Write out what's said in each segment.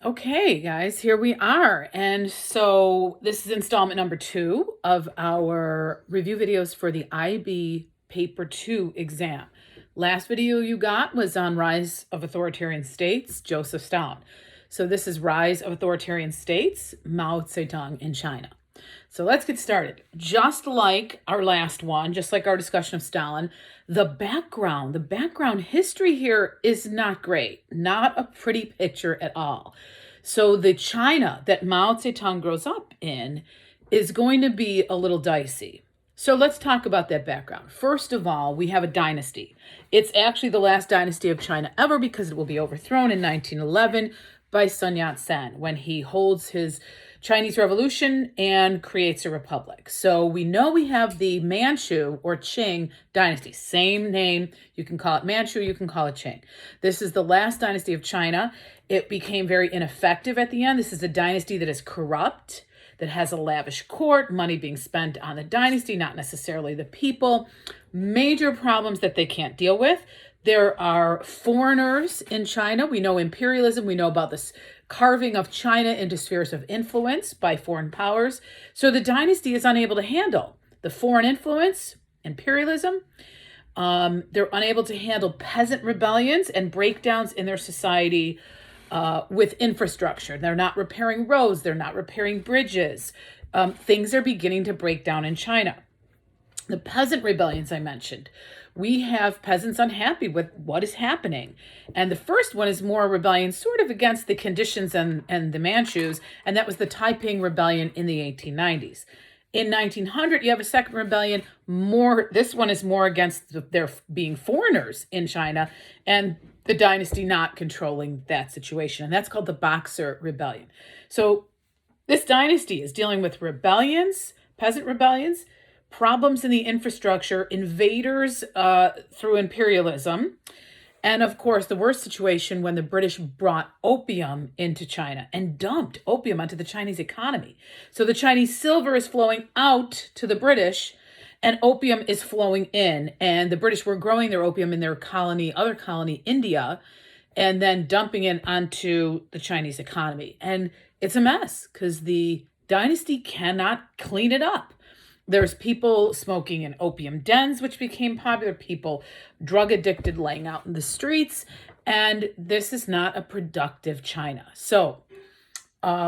Okay, guys, here we are. And so this is installment number 2 of our review videos for the IB Paper 2 exam. Last video you got was on Rise of Authoritarian States, Joseph Stalin. So this is Rise of Authoritarian States, Mao Zedong in China. So let's get started. Just like our last one, just like our discussion of Stalin, the background history here is not great, not a pretty picture at all. So the China that Mao Zedong grows up in is going to be a little dicey. So let's talk about that background. First of all, we have a dynasty. It's actually the last dynasty of China ever because it will be overthrown in 1911 by Sun Yat-sen when he holds his Chinese Revolution and creates a republic. So we know we have the Manchu or Qing dynasty. Same name. You can call it Manchu, you can call it Qing. This is the last dynasty of China. It became very ineffective at the end. This is a dynasty that is corrupt, that has a lavish court, money being spent on the dynasty, not necessarily the people. Major problems that they can't deal with. There are foreigners in China. We know imperialism. We know about this carving of China into spheres of influence by foreign powers. So the dynasty is unable to handle the foreign influence, imperialism. They're unable to handle peasant rebellions and breakdowns in their society with infrastructure. They're not repairing roads. They're not repairing bridges. Things are beginning to break down in China. The peasant rebellions I mentioned. We have peasants unhappy with what is happening. And the first one is more a rebellion sort of against the conditions and the Manchus, and that was the Taiping Rebellion in the 1890s. In 1900, you have a second rebellion. This one is more against there being foreigners in China and the dynasty not controlling that situation. And that's called the Boxer Rebellion. So this dynasty is dealing with rebellions, peasant rebellions, problems in the infrastructure, invaders through imperialism, and of course, the worst situation when the British brought opium into China and dumped opium onto the Chinese economy. So the Chinese silver is flowing out to the British and opium is flowing in. And the British were growing their opium in their other colony, India, and then dumping it onto the Chinese economy. And it's a mess because the dynasty cannot clean it up. There's people smoking in opium dens, which became popular, people drug addicted laying out in the streets, and this is not a productive China. So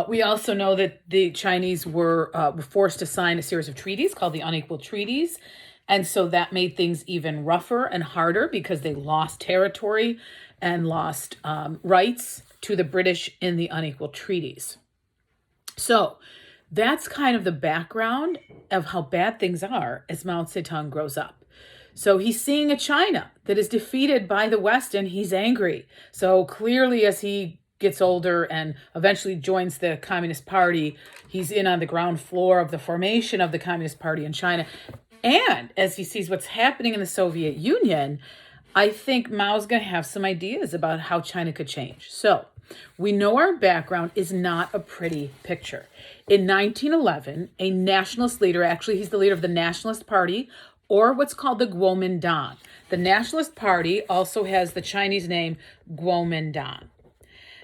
we also know that the Chinese were forced to sign a series of treaties called the Unequal Treaties, and so that made things even rougher and harder because they lost territory and lost rights to the British in the Unequal Treaties. So that's kind of the background of how bad things are as Mao Zedong grows up. So he's seeing a China that is defeated by the West and he's angry. So clearly as he gets older and eventually joins the Communist Party, he's in on the ground floor of the formation of the Communist Party in China. And as he sees what's happening in the Soviet Union, I think Mao's going to have some ideas about how China could change. So we know our background is not a pretty picture. In 1911, a nationalist leader, actually he's the leader of the Nationalist Party, or what's called the Kuomintang. The Nationalist Party also has the Chinese name Kuomintang.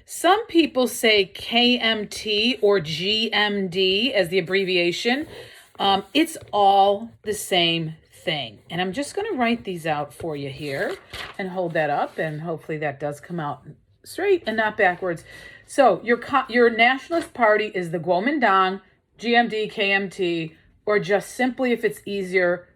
Some people say KMT or GMD as the abbreviation. It's all the same thing. And I'm just going to write these out for you here and hold that up, and hopefully that does come out straight and not backwards. So your nationalist party is the Kuomintang, GMD, KMT, or just simply, if it's easier,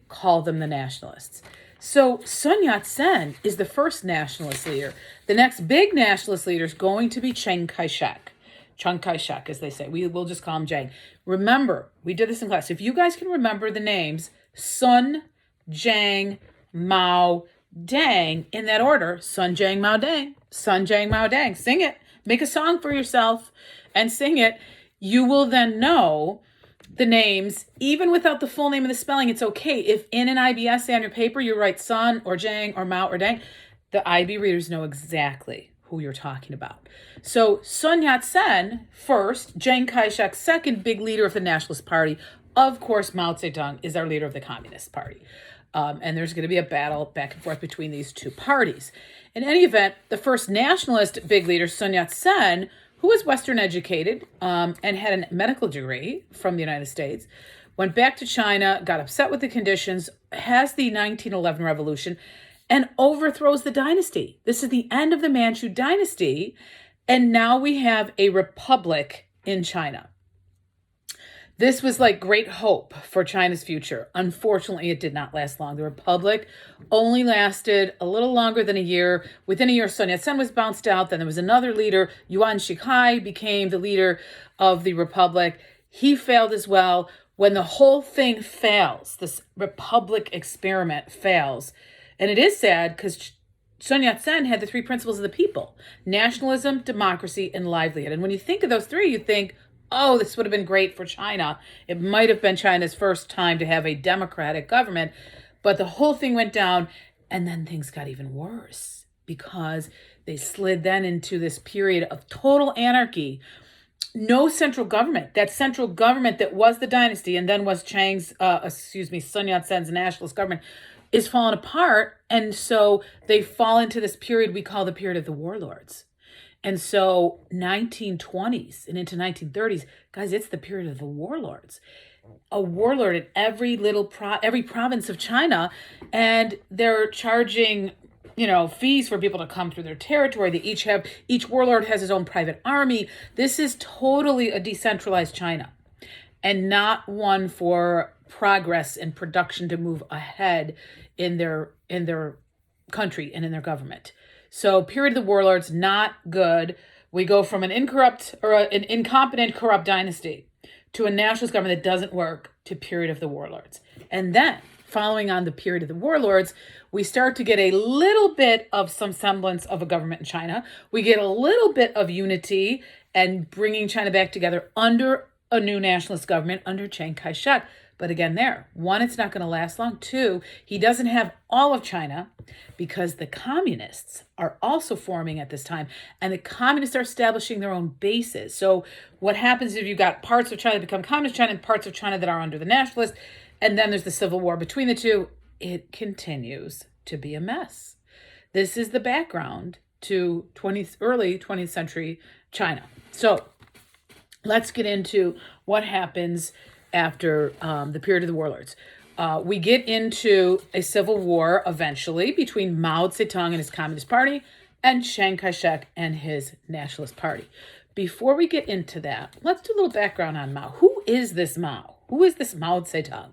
call them the nationalists. So Sun Yat-sen is the first nationalist leader. The next big nationalist leader is going to be Chiang Kai-shek. Chiang Kai-shek, as they say. We'll just call him Chiang. Remember, we did this in class. If you guys can remember the names, Sun, Jiang, Mao, Dang, in that order, Sun, Jiang, Mao, Dang. Sun, Jiang, Mao, Dang. Sing it. Make a song for yourself and sing it. You will then know the names, even without the full name and the spelling. It's okay. If in an IB essay on your paper, you write Sun or Jiang or Mao or Dang, the IB readers know exactly who you're talking about. So Sun Yat-sen first, Chiang Kai-shek second, big leader of the Nationalist Party. Of course, Mao Zedong is our leader of the Communist Party. And there's going to be a battle back and forth between these two parties. In any event, the first nationalist big leader, Sun Yat-sen, who was Western educated and had a medical degree from the United States, went back to China, got upset with the conditions, has the 1911 revolution, and overthrows the dynasty. This is the end of the Manchu dynasty, and now we have a republic in China. This was like great hope for China's future. Unfortunately, it did not last long. The republic only lasted a little longer than a year. Within a year, Sun Yat-sen was bounced out. Then there was another leader. Yuan Shikai became the leader of the republic. He failed as well. When the whole thing fails, this republic experiment fails. And it is sad because Sun Yat-sen had the three principles of the people: nationalism, democracy, and livelihood. And when you think of those three, you think, oh, this would have been great for China. It might have been China's first time to have a democratic government, but the whole thing went down, and then things got even worse because they slid then into this period of total anarchy. No central government. That central government that was the dynasty and then was Sun Yat-sen's nationalist government is falling apart, and so they fall into this period we call the period of the warlords. And so 1920s and into 1930s, guys, it's the period of the warlords. A warlord in every every province of China, and they're charging, fees for people to come through their territory. They each warlord has his own private army. This is totally a decentralized China and not one for progress and production to move ahead in their country and in their government. So period of the warlords, not good. We go from an incompetent, corrupt dynasty to a nationalist government that doesn't work to period of the warlords. And then following on the period of the warlords, we start to get a little bit of some semblance of a government in China. We get a little bit of unity and bringing China back together under a new nationalist government under Chiang Kai-shek. But again, one, it's not going to last long. Two, he doesn't have all of China because the communists are also forming at this time, and the communists are establishing their own bases. So what happens if you've got parts of China that become communist China and parts of China that are under the nationalists, and then there's the civil war between the two? It continues to be a mess. This is the background to early 20th century China. So let's get into what happens after the period of the warlords. We get into a civil war eventually between Mao Zedong and his Communist Party and Chiang Kai-shek and his Nationalist Party. Before we get into that, let's do a little background on Mao. Who is this Mao? Who is this Mao Zedong?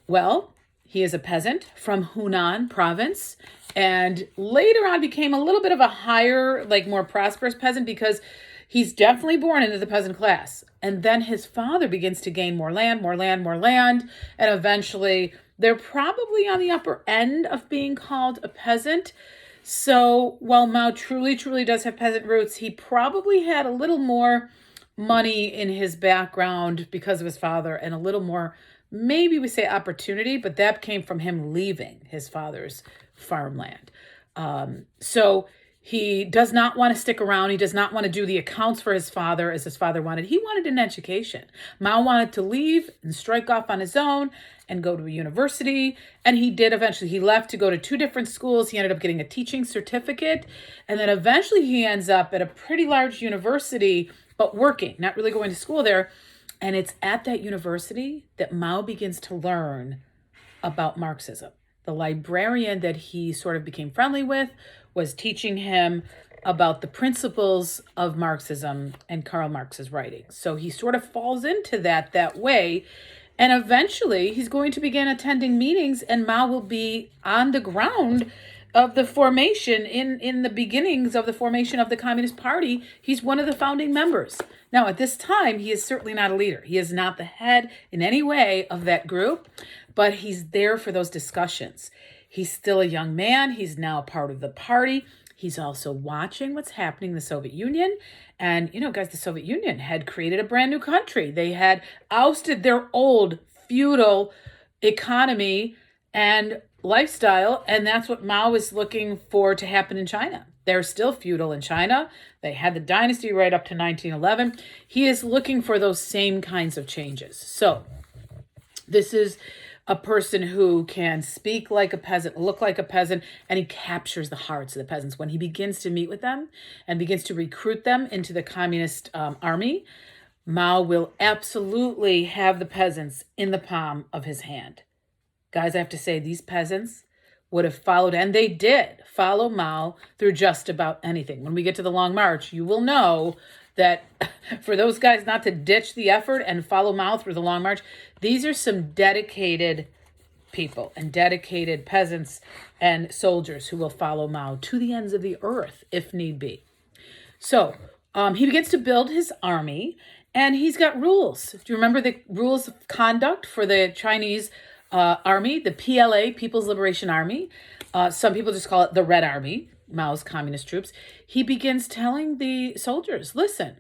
Well, he is a peasant from Hunan province, and later on became a little bit of a higher, more prosperous peasant because he's definitely born into the peasant class. And then his father begins to gain more land. And eventually they're probably on the upper end of being called a peasant. So while Mao truly, truly does have peasant roots, he probably had a little more money in his background because of his father and a little more, maybe we say opportunity, but that came from him leaving his father's farmland. So he does not want to stick around. He does not want to do the accounts for his father as his father wanted. He wanted an education. Mao wanted to leave and strike off on his own and go to a university. And he did eventually. He left to go to 2 different schools. He ended up getting a teaching certificate. And then eventually he ends up at a pretty large university, but working, not really going to school there. And it's at that university that Mao begins to learn about Marxism. The librarian that he sort of became friendly with was teaching him about the principles of Marxism and Karl Marx's writings. So he sort of falls into that way. And eventually he's going to begin attending meetings, and Mao will be on the ground of the formation in the beginnings of the formation of the Communist Party. He's one of the founding members. Now, at this time, he is certainly not a leader. He is not the head in any way of that group, but he's there for those discussions. He's still a young man. He's now part of the party. He's also watching what's happening in the Soviet Union. And, guys, the Soviet Union had created a brand new country. They had ousted their old feudal economy and lifestyle. And that's what Mao is looking for to happen in China. They're still feudal in China. They had the dynasty right up to 1911. He is looking for those same kinds of changes. So this is a person who can speak like a peasant, look like a peasant, and he captures the hearts of the peasants. When he begins to meet with them and begins to recruit them into the Communist army, Mao will absolutely have the peasants in the palm of his hand. Guys, I have to say, these peasants would have followed, and they did follow Mao through just about anything. When we get to the Long March, you will know that for those guys not to ditch the effort and follow Mao through the Long March, these are some dedicated people and dedicated peasants and soldiers who will follow Mao to the ends of the earth if need be. So he begins to build his army, and he's got rules. Do you remember the rules of conduct for the Chinese army, the PLA, People's Liberation Army? Some people just call it the Red Army, Mao's communist troops. He begins telling the soldiers, listen,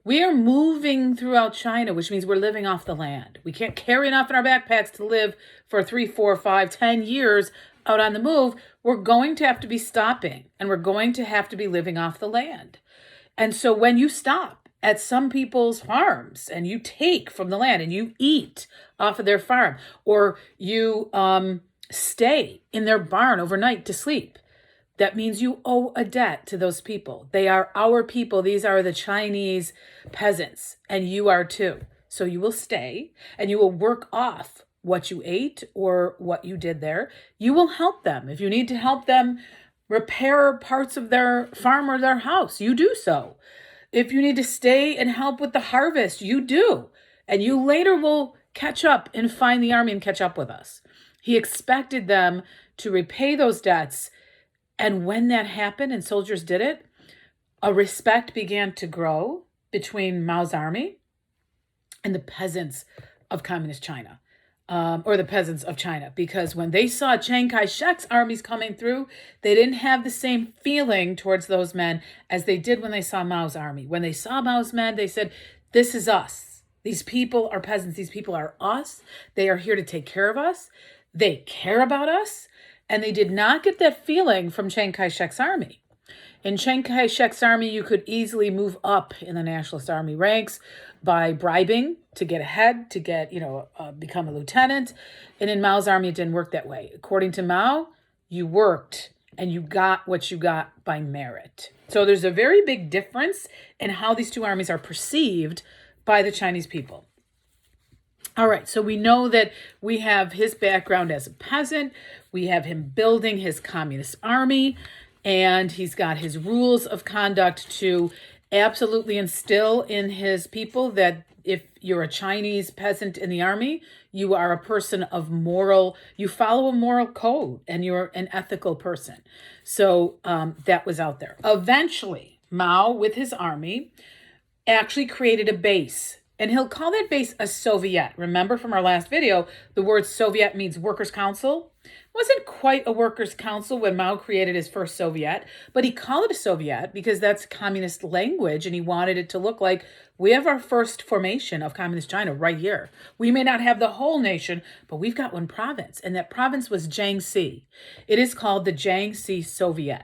we are moving throughout China, which means we're living off the land. We can't carry enough in our backpacks to live for 3, 4, 5, 10 years out on the move. We're going to have to be stopping, and we're going to have to be living off the land. And so when you stop at some people's farms and you take from the land and you eat off of their farm, or you stay in their barn overnight to sleep, that means you owe a debt to those people. They are our people. These are the Chinese peasants, and you are too. So you will stay and you will work off what you ate or what you did there. You will help them. If you need to help them repair parts of their farm or their house, you do so. If you need to stay and help with the harvest, you do. And you later will catch up and find the army and catch up with us. He expected them to repay those debts. And when that happened and soldiers did it, a respect began to grow between Mao's army and the peasants of communist China, or the peasants of China. Because when they saw Chiang Kai-shek's armies coming through, they didn't have the same feeling towards those men as they did when they saw Mao's army. When they saw Mao's men, they said, this is us. These people are peasants. These people are us. They are here to take care of us. They care about us. And they did not get that feeling from Chiang Kai-shek's army. In Chiang Kai-shek's army, you could easily move up in the Nationalist Army ranks by bribing to get ahead, to get, become a lieutenant. And in Mao's army, it didn't work that way. According to Mao, you worked and you got what you got by merit. So there's a very big difference in how these two armies are perceived by the Chinese people. All right, so we know that we have his background as a peasant. We have him building his communist army, and he's got his rules of conduct to absolutely instill in his people that if you're a Chinese peasant in the army, you are a person of you follow a moral code, and you're an ethical person. So that was out there. Eventually, Mao, with his army, actually created a base. And he'll call that base a Soviet. Remember from our last video, the word Soviet means workers' council. It wasn't quite a workers' council when Mao created his first Soviet, but he called it a Soviet because that's communist language, and he wanted it to look like we have our first formation of communist China right here. We may not have the whole nation, but we've got one province, and that province was Jiangxi. It is called the Jiangxi Soviet,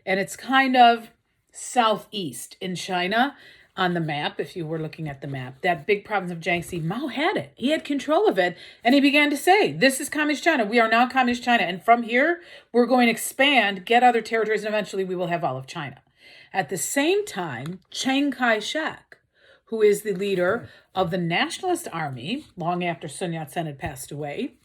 and it's kind of southeast in China. On the map, if you were looking at the map, that big province of Jiangxi, Mao had it. He had control of it. And he began to say, this is communist China. We are now communist China. And from here, we're going to expand, get other territories, and eventually we will have all of China. At the same time, Chiang Kai-shek, who is the leader of the Nationalist Army, long after Sun Yat-sen had passed away,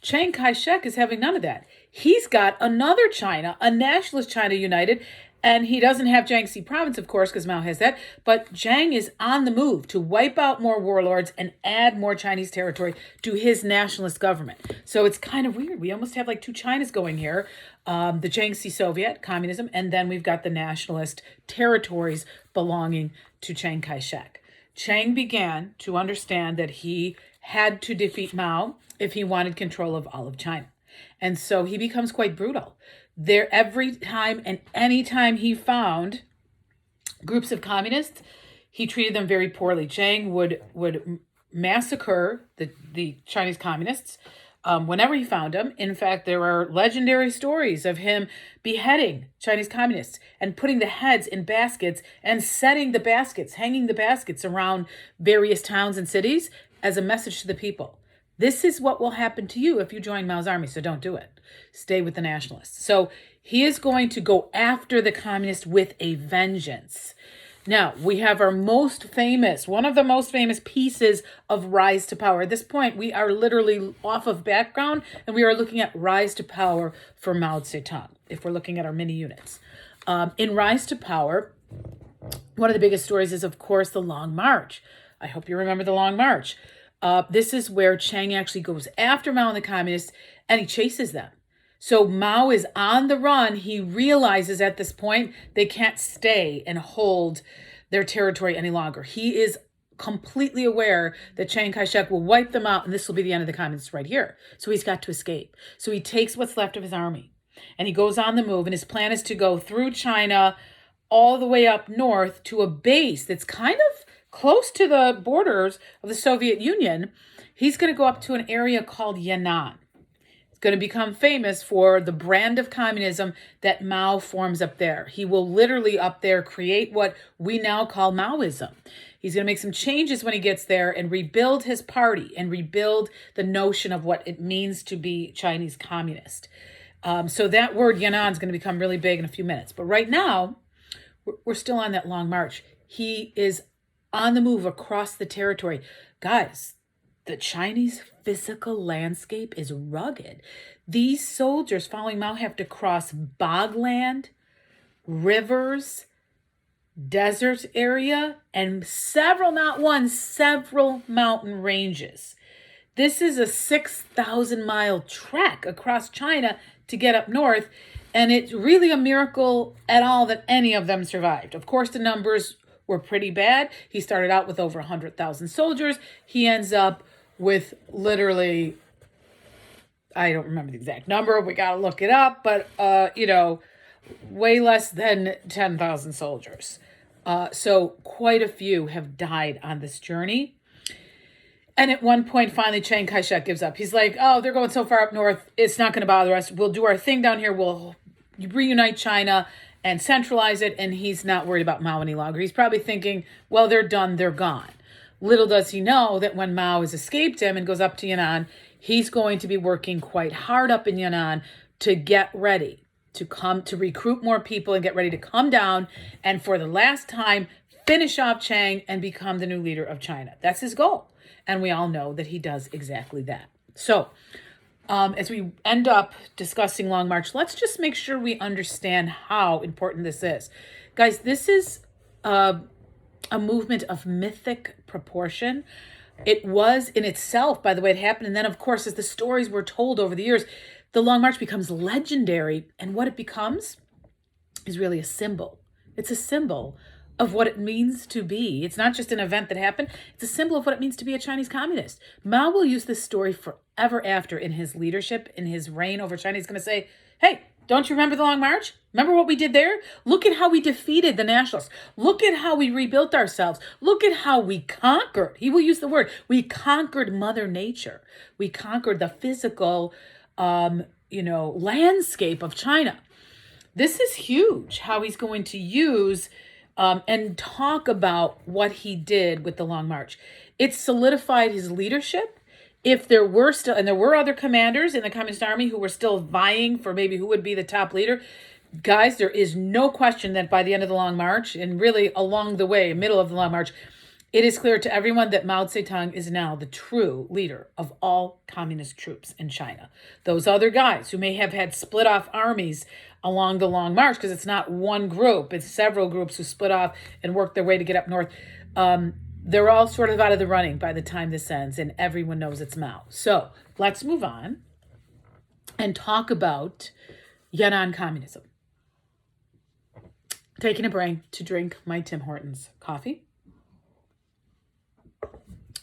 Chiang Kai-shek is having none of that. He's got another China, a nationalist China united. And he doesn't have Jiangxi province, of course, because Mao has that. But Jiang is on the move to wipe out more warlords and add more Chinese territory to his nationalist government. So it's kind of weird. We almost have like two Chinas going here. The Jiangxi Soviet, communism, and then we've got the nationalist territories belonging to Chiang Kai-shek. Chiang began to understand that he had to defeat Mao if he wanted control of all of China. And so he becomes quite brutal. There, every time and any time he found groups of communists, he treated them very poorly. Chiang would massacre the Chinese communists whenever he found them. In fact, there are legendary stories of him beheading Chinese communists and putting the heads in baskets and setting the baskets, hanging the baskets around various towns and cities as a message to the people. This is what will happen to you if you join Mao's army, so don't do it. Stay with the nationalists. So he is going to go after the communists with a vengeance. Now, we have our most famous, one of the most famous pieces of Rise to Power. At this point, we are literally off of background, and we are looking at Rise to Power for Mao Zedong, if we're looking at our mini units. In Rise to Power, one of the biggest stories is, of course, the Long March. I hope you remember the Long March. This is where Chiang actually goes after Mao and the communists, and he chases them. So Mao is on the run. He realizes at this point they can't stay and hold their territory any longer. He is completely aware that Chiang Kai-shek will wipe them out, and this will be the end of the communists right here. So he's got to escape. So he takes what's left of his army, and he goes on the move, and his plan is to go through China all the way up north to a base that's kind of close to the borders of the Soviet Union. He's going to go up to an area called Yan'an. Going to become famous for the brand of communism that Mao forms up there. He will literally up there create what we now call Maoism. He's going to make some changes when he gets there and rebuild his party and rebuild the notion of what it means to be Chinese communist. So that word Yan'an is going to become really big in a few minutes. But right now, we're still on that Long March. He is on the move across the territory. Guys, the Chinese physical landscape is rugged. These soldiers following Mao have to cross bogland, rivers, desert area, and several, not one, several mountain ranges. This is a 6,000-mile trek across China to get up north, and it's really a miracle at all that any of them survived. Of course, the numbers were pretty bad. He started out with over 100,000 soldiers. He ends up with literally, I don't remember the exact number. We got to look it up, but, way less than 10,000 soldiers. So quite a few have died on this journey. And at one point, finally, Chiang Kai-shek gives up. He's like, oh, they're going so far up north, it's not going to bother us. We'll do our thing down here. We'll reunite China and centralize it. And he's not worried about Mao any longer. He's probably thinking, well, they're done. They're gone. Little does he know that when Mao has escaped him and goes up to Yan'an, he's going to be working quite hard up in Yan'an to get ready to recruit more people and get ready to come down and for the last time finish off Chiang and become the new leader of China. That's his goal. And we all know that he does exactly that. So as we end up discussing Long March, let's just make sure we understand how important this is. Guys, this is a movement of mythic proportion. It was in itself, by the way it happened. And then, of course, as the stories were told over the years, the Long March becomes legendary. And what it becomes is really a symbol. It's a symbol of what it means to be. It's not just an event that happened. It's a symbol of what it means to be a Chinese communist. Mao will use this story forever after in his leadership, in his reign over China. He's going to say, hey, don't you remember the Long March? Remember what we did there? Look at how we defeated the nationalists. Look at how we rebuilt ourselves. Look at how we conquered. He will use the word. We conquered Mother Nature. We conquered the physical, landscape of China. This is huge, how he's going to use and talk about what he did with the Long March. It solidified his leadership. If there were still, and there were other commanders in the Communist Army who were still vying for maybe who would be the top leader, guys, there is no question that by the end of the Long March, and really along the way, middle of the Long March, it is clear to everyone that Mao Zedong is now the true leader of all communist troops in China. Those other guys who may have had split off armies along the Long March, because it's not one group, it's several groups who split off and worked their way to get up north. They're all sort of out of the running by the time this ends, and everyone knows it's Mao. So let's move on and talk about Yan'an communism. Taking a break to drink my Tim Hortons coffee,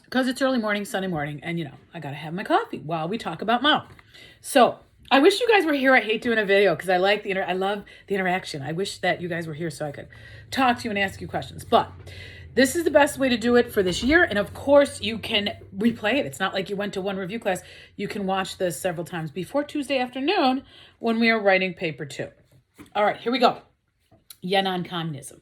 because it's early morning, Sunday morning, and I got to have my coffee while we talk about Mao. So I wish you guys were here. I hate doing a video because I like I love the interaction. I wish that you guys were here so I could talk to you and ask you questions. But this is the best way to do it for this year. And of course, you can replay it. It's not like you went to one review class. You can watch this several times before Tuesday afternoon when we are writing paper 2. All right, here we go. Yan'an Communism.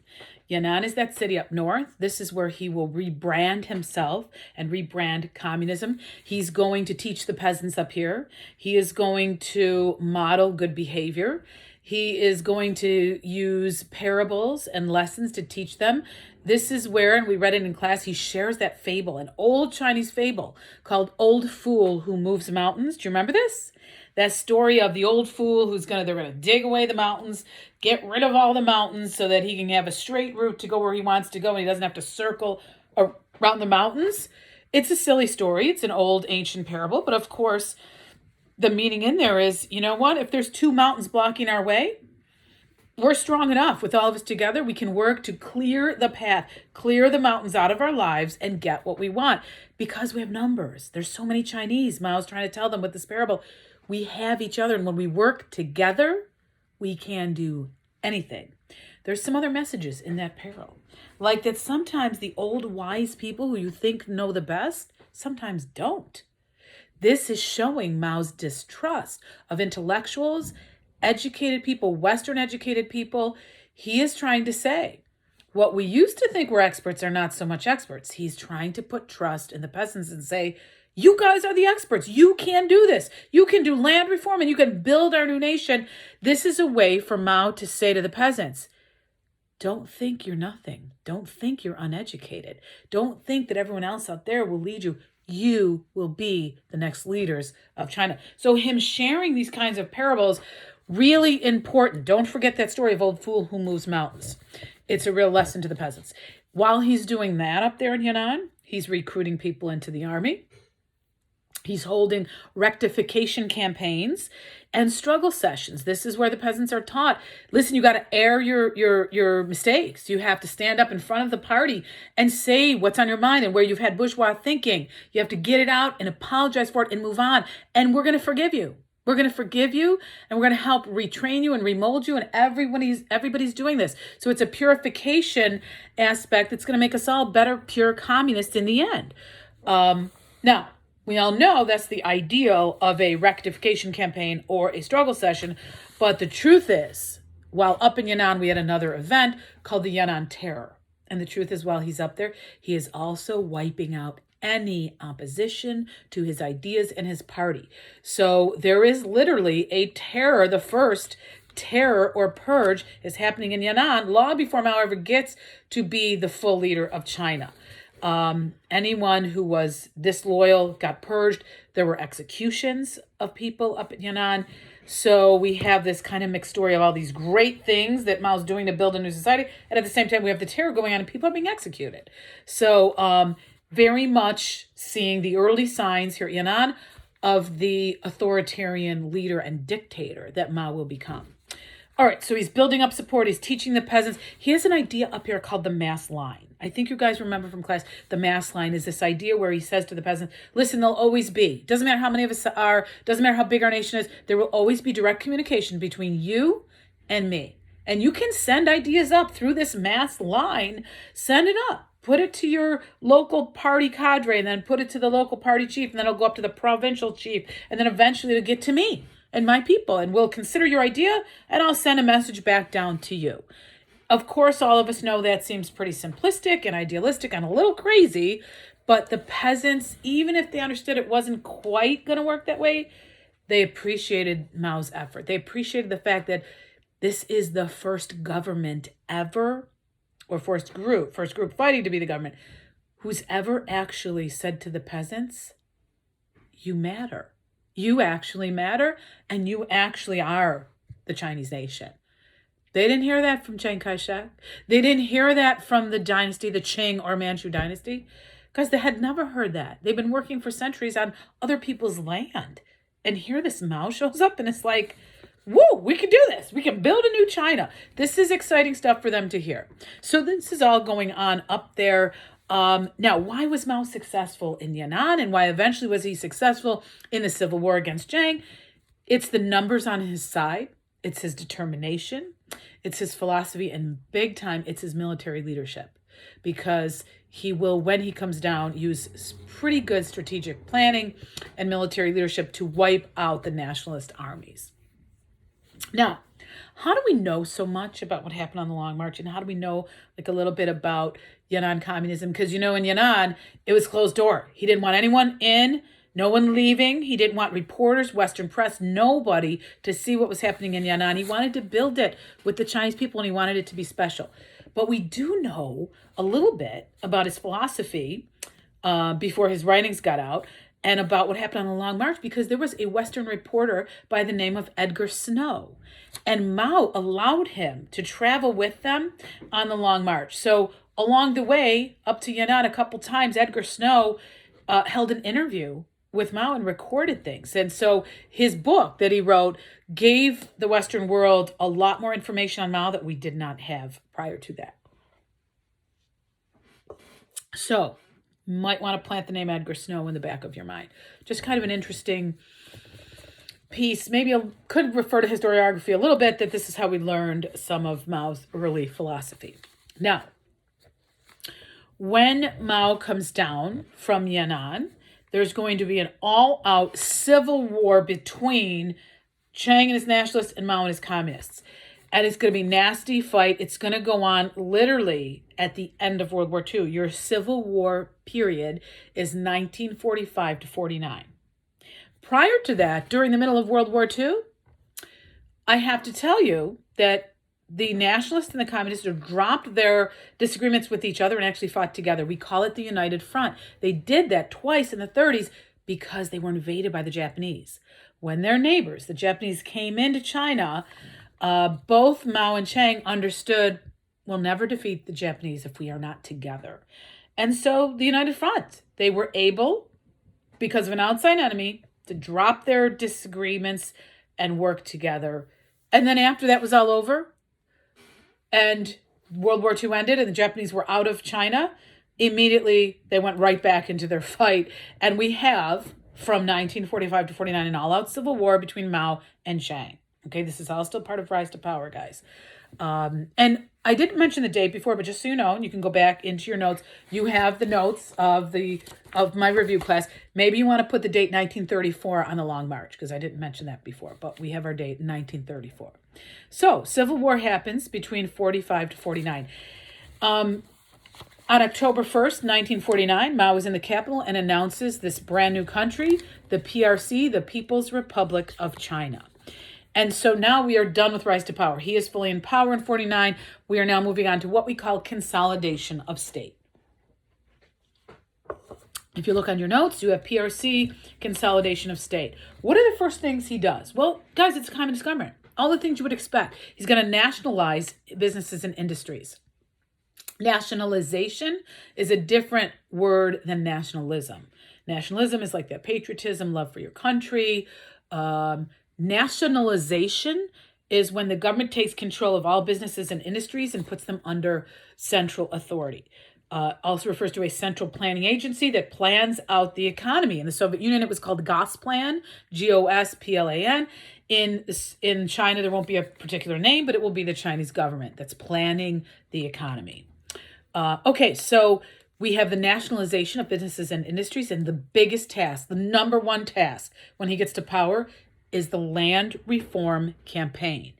Yan'an is that city up north. This is where he will rebrand himself and rebrand communism. He's going to teach the peasants up here. He is going to model good behavior. He is going to use parables and lessons to teach them. This is where, and we read it in class, he shares that fable, an old Chinese fable called Old Fool Who Moves Mountains. Do you remember this? That story of the old fool they're gonna dig away the mountains, get rid of all the mountains so that he can have a straight route to go where he wants to go and he doesn't have to circle around the mountains. It's a silly story. It's an old ancient parable, but of course, the meaning in there is, you know what? If there's two mountains blocking our way, we're strong enough. With all of us together, we can work to clear the path, clear the mountains out of our lives and get what we want because we have numbers. There's so many Chinese. Mao's trying to tell them with this parable. We have each other, and when we work together, we can do anything. There's some other messages in that parable, like that sometimes the old wise people who you think know the best sometimes don't. This is showing Mao's distrust of intellectuals, educated people, Western educated people. He is trying to say, what we used to think were experts are not so much experts. He's trying to put trust in the peasants and say, you guys are the experts. You can do this. You can do land reform and you can build our new nation. This is a way for Mao to say to the peasants, don't think you're nothing. Don't think you're uneducated. Don't think that everyone else out there will lead you. You will be the next leaders of China. So him sharing these kinds of parables, really important. Don't forget that story of Old Fool Who Moves Mountains. It's a real lesson to the peasants. While he's doing that up there in Yan'an, he's recruiting people into the army. He's holding rectification campaigns and struggle sessions. This is where the peasants are taught, listen, you got to air your mistakes. You have to stand up in front of the party and say what's on your mind and where you've had bourgeois thinking. You have to get it out and apologize for it and move on. And we're going to forgive you. We're going to forgive you and we're going to help retrain you and remold you. And everybody's doing this. So it's a purification aspect that's going to make us all better, pure communists in the end. Now, we all know that's the ideal of a rectification campaign or a struggle session. But the truth is, while up in Yan'an, we had another event called the Yan'an Terror. And the truth is, while he's up there, he is also wiping out any opposition to his ideas and his party. So there is literally a terror. The first terror or purge is happening in Yan'an long before Mao ever gets to be the full leader of China. Anyone who was disloyal got purged. There were executions of people up at Yan'an. So we have this kind of mixed story of all these great things that Mao's doing to build a new society. And at the same time, we have the terror going on and people are being executed. So very much seeing the early signs here at Yan'an of the authoritarian leader and dictator that Mao will become. All right, so he's building up support. He's teaching the peasants. He has an idea up here called the mass line. I think you guys remember from class, the mass line is this idea where he says to the peasants, listen, there'll always be, doesn't matter how many of us are, doesn't matter how big our nation is, there will always be direct communication between you and me. And you can send ideas up through this mass line, send it up. Put it to your local party cadre and then put it to the local party chief and then it'll go up to the provincial chief and then eventually it'll get to me and my people and we'll consider your idea and I'll send a message back down to you. Of course, all of us know that seems pretty simplistic and idealistic and a little crazy, but the peasants, even if they understood it wasn't quite going to work that way, they appreciated Mao's effort. They appreciated the fact that this is the first government ever, or first group fighting to be the government, who's ever actually said to the peasants, you matter. You actually matter, and you actually are the Chinese nation. They didn't hear that from Chiang Kai-shek. They didn't hear that from the dynasty, the Qing or Manchu dynasty, because they had never heard that. They've been working for centuries on other people's land. And here this Mao shows up and it's like, whoa, we can do this. We can build a new China. This is exciting stuff for them to hear. So this is all going on up there. Now, why was Mao successful in Yan'an and why eventually was he successful in the civil war against Chiang? It's the numbers on his side. It's his determination. It's his philosophy, and big time, it's his military leadership, because he will, when he comes down, use pretty good strategic planning and military leadership to wipe out the nationalist armies. Now, How do we know so much about what happened on the Long March? And how do we know like a little bit about Yan'an communism? Because, in Yan'an, it was closed door. He didn't want anyone in, no one leaving. He didn't want reporters, Western press, nobody to see what was happening in Yan'an. He wanted to build it with the Chinese people, and he wanted it to be special. But we do know a little bit about his philosophy before his writings got out, and about what happened on the Long March, because there was a Western reporter by the name of Edgar Snow, and Mao allowed him to travel with them on the Long March. So along the way up to Yan'an, a couple times, Edgar Snow held an interview with Mao and recorded things. And so his book that he wrote gave the Western world a lot more information on Mao that we did not have prior to that. So might want to plant the name Edgar Snow in the back of your mind. Just kind of an interesting piece. Maybe I could refer to historiography a little bit, that this is how we learned some of Mao's early philosophy. Now, when Mao comes down from Yan'an, there's going to be an all-out civil war between Chiang and his nationalists and Mao and his communists. And it's going to be a nasty fight. It's going to go on literally at the end of World War II. Your Civil War period is 1945 to 49. Prior to that, during the middle of World War II, I have to tell you that the nationalists and the communists have dropped their disagreements with each other and actually fought together. We call it the United Front. They did that twice in the 30s because they were invaded by the Japanese. When their neighbors, the Japanese, came into China, both Mao and Chiang understood, we'll never defeat the Japanese if we are not together. And so the United Front, they were able, because of an outside enemy, to drop their disagreements and work together. And then after that was all over, and World War II ended and the Japanese were out of China, immediately they went right back into their fight. And we have, from 1945 to 49, an all-out civil war between Mao and Chiang. Okay, this is all still part of Rise to Power, guys. And I didn't mention the date before, but just so you know, and you can go back into your notes, you have the notes of my review class. Maybe you want to put the date 1934 on the Long March, because I didn't mention that before, but we have our date 1934. So, Civil War happens between 45 to 49. On October 1st, 1949, Mao is in the capital and announces this brand new country, the PRC, the People's Republic of China. And so now we are done with Rise to Power. He is fully in power in 49. We are now moving on to what we call Consolidation of State. If you look on your notes, you have PRC, Consolidation of State. What are the first things he does? Well, guys, it's communist government. All the things you would expect. He's going to nationalize businesses and industries. Nationalization is a different word than nationalism. Nationalism is like that patriotism, love for your country. Nationalization is when the government takes control of all businesses and industries and puts them under central authority. Also refers to a central planning agency that plans out the economy. In the Soviet Union, it was called Gosplan, Gosplan. In China, there won't be a particular name, but it will be the Chinese government that's planning the economy. Okay, so we have the nationalization of businesses and industries, and the biggest task, the number one task when he gets to power, is the land reform campaign.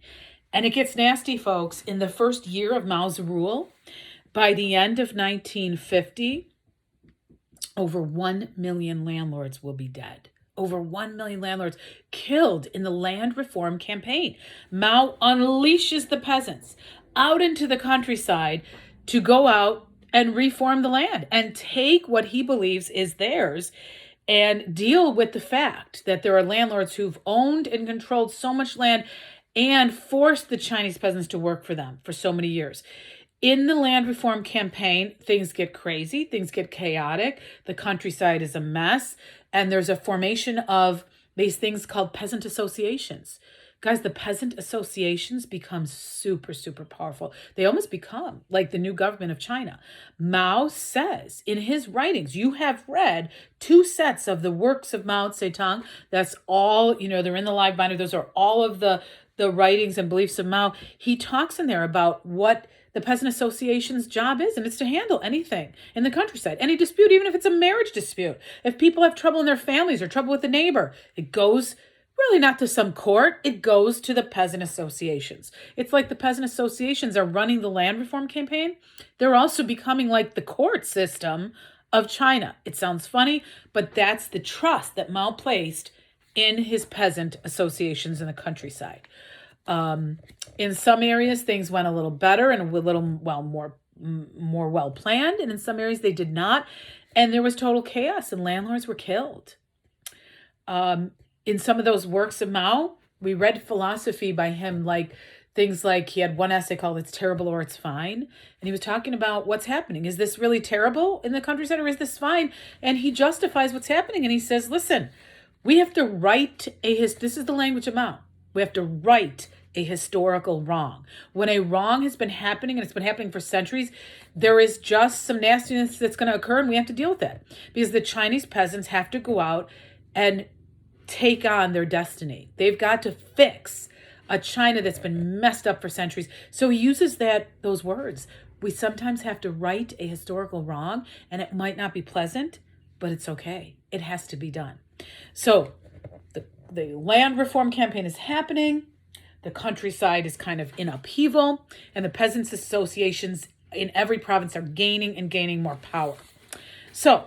And it gets nasty, folks. In the first year of Mao's rule, by the end of 1950, over 1 million landlords will be dead. Over 1 million landlords killed in the land reform campaign. Mao unleashes the peasants out into the countryside to go out and reform the land and take what he believes is theirs and deal with the fact that there are landlords who've owned and controlled so much land and forced the Chinese peasants to work for them for so many years. In the land reform campaign, things get crazy, things get chaotic, the countryside is a mess, and there's a formation of these things called peasant associations. Guys, the peasant associations become super, super powerful. They almost become like the new government of China. Mao says in his writings, you have read 2 sets of the works of Mao Zedong. That's all, they're in the live binder. Those are all of the writings and beliefs of Mao. He talks in there about what the peasant association's job is, and it's to handle anything in the countryside, any dispute, even if it's a marriage dispute. If people have trouble in their families or trouble with a neighbor, it goes really not to some court. It goes to the peasant associations. It's like the peasant associations are running the land reform campaign. They're also becoming like the court system of China. It sounds funny, but that's the trust that Mao placed in his peasant associations in the countryside. In some areas, things went a little better and a little, well, more well planned, and in some areas they did not, and there was total chaos, and landlords were killed. In some of those works of Mao, we read philosophy by him, like things like he had one essay called "It's Terrible or It's Fine," and he was talking about what's happening. Is this really terrible in the countryside, or is this fine? And he justifies what's happening, and he says, "Listen, we have to write this is the language of Mao. We have to write a historical wrong. When a wrong has been happening, and it's been happening for centuries, there is just some nastiness that's going to occur, and we have to deal with that, because the Chinese peasants have to go out and take on their destiny. They've got to fix a China that's been messed up for centuries." So he uses those words. We sometimes have to right a historical wrong, and it might not be pleasant, but it's okay. It has to be done. So the land reform campaign is happening. The countryside is kind of in upheaval, and the peasants' associations in every province are gaining and gaining more power. So,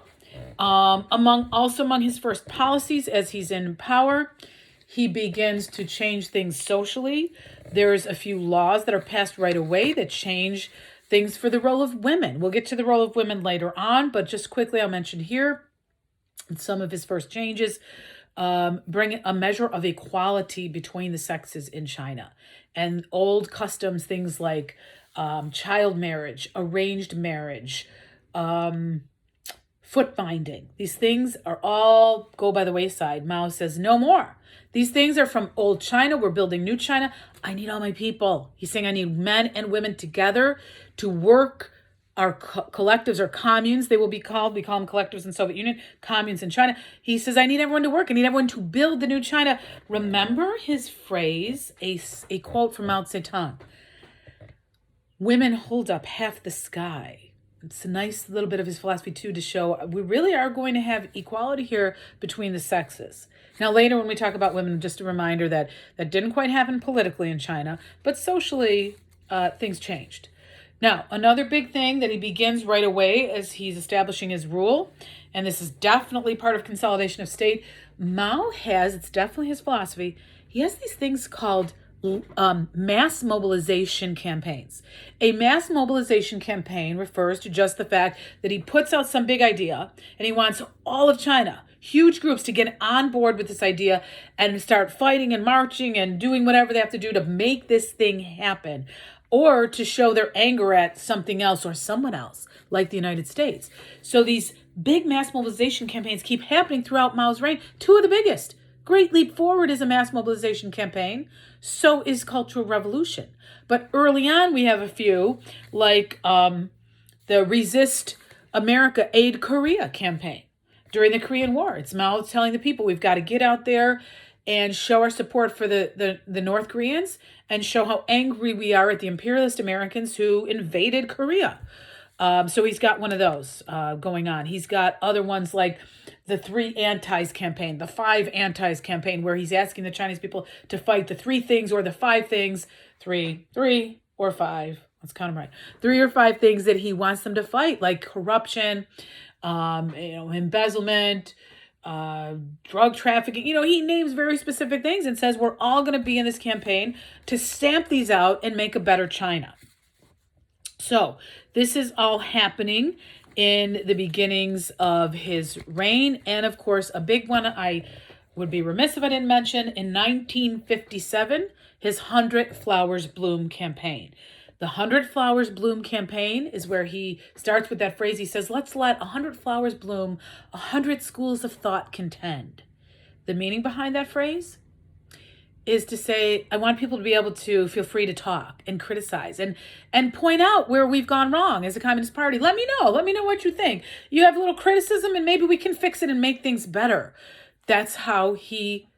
among his first policies as he's in power, he begins to change things socially. There's a few laws that are passed right away that change things for the role of women. We'll get to the role of women later on, but just quickly I'll mention here some of his first changes. Bring a measure of equality between the sexes in China, and old customs, things like child marriage, arranged marriage, foot binding. These things are all go by the wayside. Mao says no more. These things are from old China. We're building new China. I need all my people. He's saying I need men and women together to work. Our collectives or communes, they will be called. We call them collectives in Soviet Union, communes in China. He says, I need everyone to work. I need everyone to build the new China. Remember his phrase, a quote from Mao Zedong. Women hold up half the sky. It's a nice little bit of his philosophy, too, to show we really are going to have equality here between the sexes. Now, later when we talk about women, just a reminder that didn't quite happen politically in China, but socially, things changed. Now, another big thing that he begins right away as he's establishing his rule, and this is definitely part of Consolidation of State, Mao has, it's definitely his philosophy, he has these things called mass mobilization campaigns. A mass mobilization campaign refers to just the fact that he puts out some big idea and he wants all of China, huge groups, to get on board with this idea and start fighting and marching and doing whatever they have to do to make this thing happen, or to show their anger at something else or someone else, like the United States. So these big mass mobilization campaigns keep happening throughout Mao's reign. Two of the biggest. Great Leap Forward is a mass mobilization campaign. So is Cultural Revolution. But early on, we have a few, like the Resist America, Aid Korea campaign during the Korean War. It's Mao telling the people, we've got to get out there and show our support for the North Koreans and show how angry we are at the imperialist Americans who invaded Korea. So he's got one of those going on. He's got other ones like the 3 Antis campaign, the 5 Antis campaign, where he's asking the Chinese people to fight the 3 things or the 5 things, 3 or 5, let's count them right, 3 or 5 things that he wants them to fight, like corruption, embezzlement, drug trafficking. He names very specific things and says we're all going to be in this campaign to stamp these out and make a better China. So this is all happening in the beginnings of his reign. And of course, a big one I would be remiss if I didn't mention, in 1957, his 100 Flowers Bloom campaign. The 100 Flowers Bloom campaign is where he starts with that phrase. He says, let's let 100 flowers bloom, 100 schools of thought contend. The meaning behind that phrase is to say, I want people to be able to feel free to talk and criticize and point out where we've gone wrong as a Communist Party. Let me know what you think. You have a little criticism and maybe we can fix it and make things better. That's how he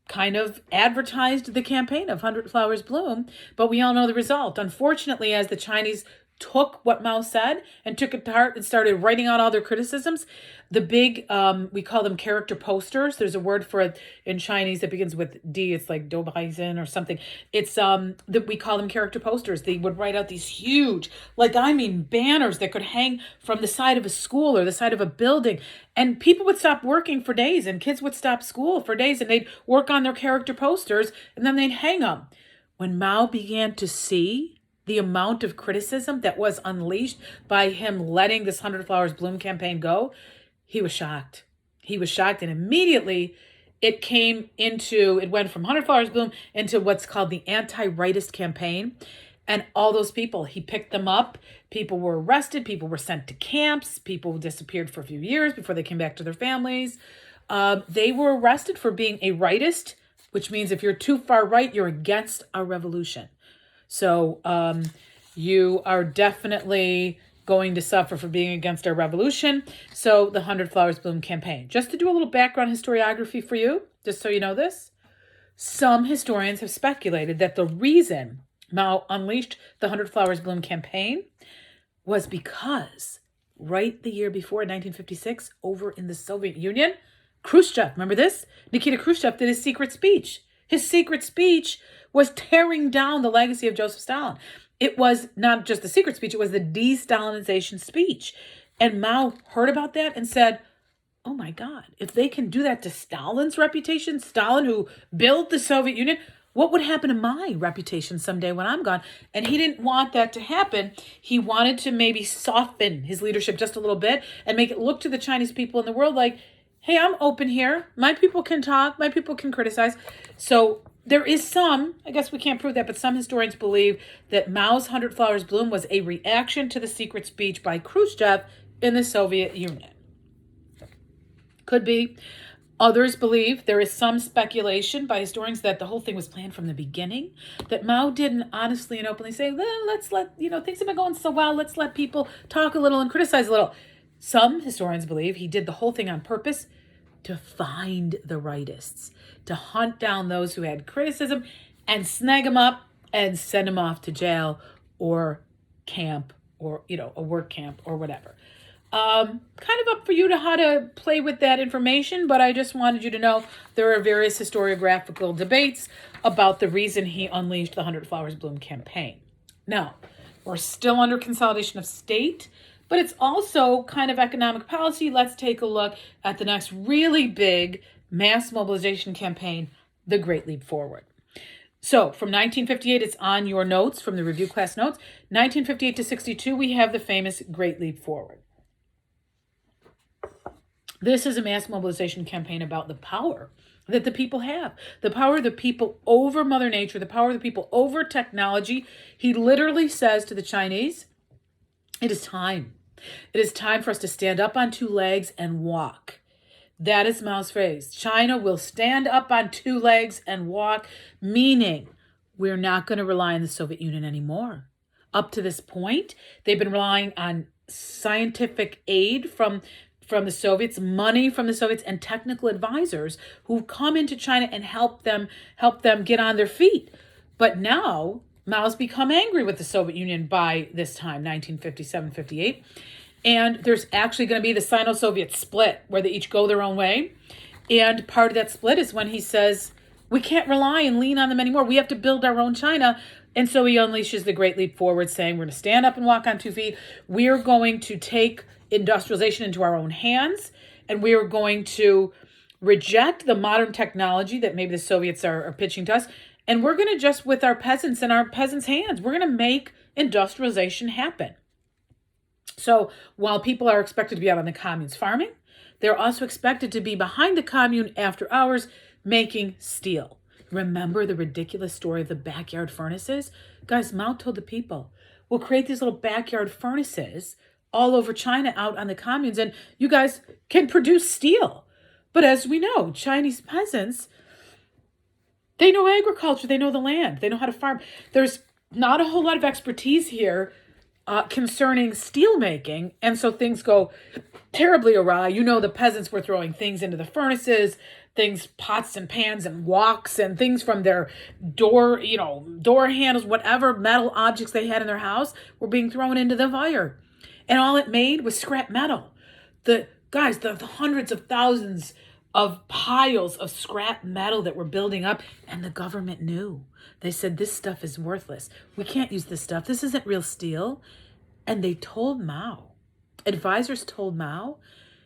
kind of advertised the campaign of 100 Flowers Bloom, but we all know the result. Unfortunately, as the Chinese took what Mao said and took it to heart and started writing out all their criticisms. The big, we call them character posters. There's a word for it in Chinese that begins with D. It's like Doubaizhen or something. It's that we call them character posters. They would write out these huge, banners that could hang from the side of a school or the side of a building. And people would stop working for days, and kids would stop school for days, and they'd work on their character posters, and then they'd hang them. When Mao began to see the amount of criticism that was unleashed by him letting this 100 Flowers Bloom campaign go, he was shocked. He was shocked, and immediately it went from 100 Flowers Bloom into what's called the anti-rightist campaign. And all those people, he picked them up. People were arrested. People were sent to camps. People disappeared for a few years before they came back to their families. They were arrested for being a rightist, which means if you're too far right, you're against our revolution. So you are definitely going to suffer for being against our revolution. So the 100 Flowers Bloom campaign. Just to do a little background historiography for you, just so you know this, some historians have speculated that the reason Mao unleashed the 100 Flowers Bloom campaign was because right the year before, in 1956, over in the Soviet Union, Khrushchev, remember this? Nikita Khrushchev did his secret speech. His secret speech was tearing down the legacy of Joseph Stalin. It was not just the secret speech, it was the de-Stalinization speech. And Mao heard about that and said, oh my God, if they can do that to Stalin's reputation, Stalin who built the Soviet Union, what would happen to my reputation someday when I'm gone? And he didn't want that to happen. He wanted to maybe soften his leadership just a little bit and make it look to the Chinese people in the world like, hey, I'm open here. My people can talk. My people can criticize. So there is some, I guess we can't prove that, but some historians believe that Mao's 100 Flowers Bloom was a reaction to the secret speech by Khrushchev in the Soviet Union. Could be. Others believe, there is some speculation by historians that the whole thing was planned from the beginning, that Mao didn't honestly and openly say, well, let's let, things have been going so well, let's let people talk a little and criticize a little. Some historians believe he did the whole thing on purpose to find the rightists, to hunt down those who had criticism and snag them up and send them off to jail or camp or, a work camp or whatever. Kind of up for you to how to play with that information, but I just wanted you to know there are various historiographical debates about the reason he unleashed the 100 Flowers Bloom campaign. Now, we're still under consolidation of state, but it's also kind of economic policy. Let's take a look at the next really big mass mobilization campaign, the Great Leap Forward. So from 1958, it's on your notes from the review class notes. 1958 to 62, we have the famous Great Leap Forward. This is a mass mobilization campaign about the power that the people have, the power of the people over Mother Nature, the power of the people over technology. He literally says to the Chinese, it is time. It is time for us to stand up on two legs and walk. That is Mao's phrase. China will stand up on two legs and walk, meaning we're not going to rely on the Soviet Union anymore. Up to this point, they've been relying on scientific aid from the Soviets, money from the Soviets, and technical advisors who come into China and help them get on their feet. But now Mao's become angry with the Soviet Union by this time, 1957, 58. And there's actually going to be the SinoSoviet Split, where they each go their own way. And part of that split is when he says, we can't rely and lean on them anymore. We have to build our own China. And so he unleashes the Great Leap Forward, saying we're going to stand up and walk on 2 feet. We're going to take industrialization into our own hands, and we are going to reject the modern technology that maybe the Soviets are pitching to us, and we're going to just, with our peasants in our peasants' hands, we're going to make industrialization happen. So while people are expected to be out on the communes farming, they're also expected to be behind the commune after hours making steel. Remember the ridiculous story of the backyard furnaces? Guys, Mao told the people, we'll create these little backyard furnaces all over China out on the communes, and you guys can produce steel. But as we know, Chinese peasants, they know agriculture, they know the land, they know how to farm. There's not a whole lot of expertise here concerning steel making, and so things go terribly awry. The peasants were throwing things into the furnaces things, pots and pans and woks and things from their door, door handles, whatever metal objects they had in their house were being thrown into the fire. And all it made was scrap metal. The hundreds of thousands of piles of scrap metal that were building up, and the government knew. They said, this stuff is worthless. We can't use this stuff. This isn't real steel. And they told Mao. Advisors told Mao,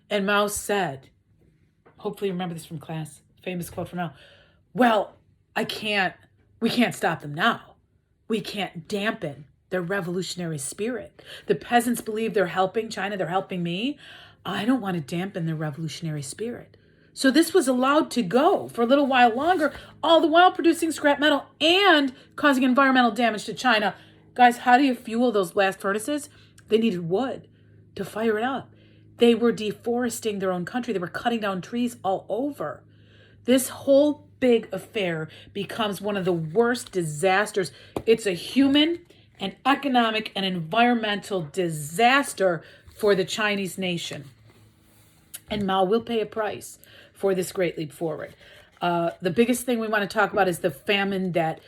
and Mao said, hopefully you remember this from class, famous quote from Mao, well, we can't stop them now. We can't dampen their revolutionary spirit. The peasants believe they're helping China, they're helping me. I don't want to dampen their revolutionary spirit. So this was allowed to go for a little while longer, all the while producing scrap metal and causing environmental damage to China. Guys, how do you fuel those blast furnaces? They needed wood to fire it up. They were deforesting their own country. They were cutting down trees all over. This whole big affair becomes one of the worst disasters. It's a human and economic and environmental disaster for the Chinese nation. And Mao will pay a price for this great leap forward. The biggest thing we want to talk about is the famine that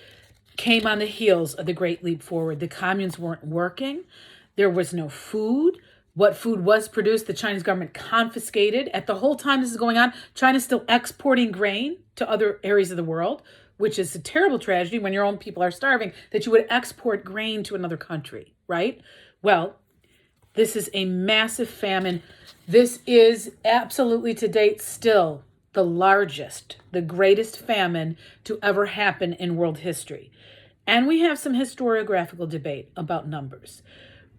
came on the heels of the great leap forward. The communes weren't working. There was no food. What food was produced, the Chinese government confiscated. At the whole time this is going on, China's still exporting grain to other areas of the world, which is a terrible tragedy when your own people are starving, that you would export grain to another country, right? Well, this is a massive famine. This is absolutely to date still the largest, the greatest famine to ever happen in world history. And we have some historiographical debate about numbers.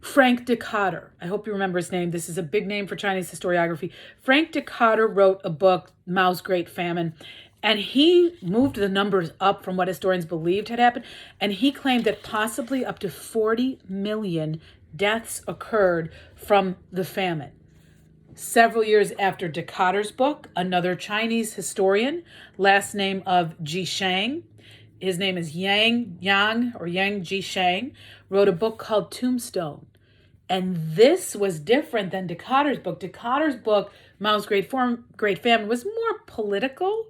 Frank Decatur, I hope you remember his name. This is a big name for Chinese historiography. Frank Decatur wrote a book, Mao's Great Famine, and he moved the numbers up from what historians believed had happened, and he claimed that possibly up to 40 million deaths occurred from the famine. Several years after Decatur's book, another Chinese historian, last name of Jishang, his name is Yang Jishang, wrote a book called Tombstone. And this was different than Decatur's book. Decatur's book, Mao's Great Famine, was more political,